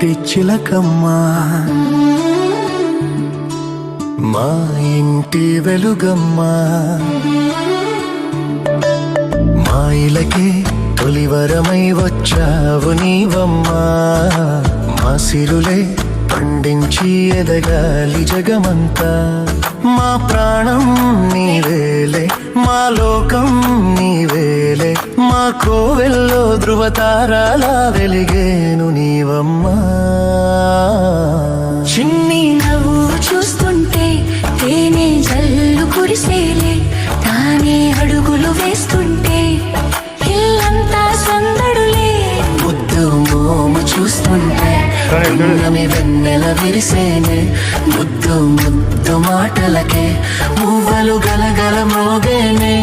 ఇంటి చిలకమ్మ, మా ఇంటి వెలుగమ్మ, మా ఇలకే తొలివరమై వచ్చావు నీవమ్మా. మా సిరులే పండించి ఎదగాలి జగమంతా. మా ప్రాణం నీవేలే, మా లోకం నీవేలే, మా కోవెల్లో ధృవతారాలా వెలిగేను నీవమ్మా. చిన్ని నవ్వు చూస్తుంటే తేనె జల్లు కురిసేలే, తానే అడుగులు వేస్తుంటే ఇల్లంతా సందడులే. ముద్దు మోము చూస్తుంటే పున్నమి వెన్నెల విరిసేనే, ముద్దు ముద్దు మాటలకే మువ్వలు గలగల మోగేనే.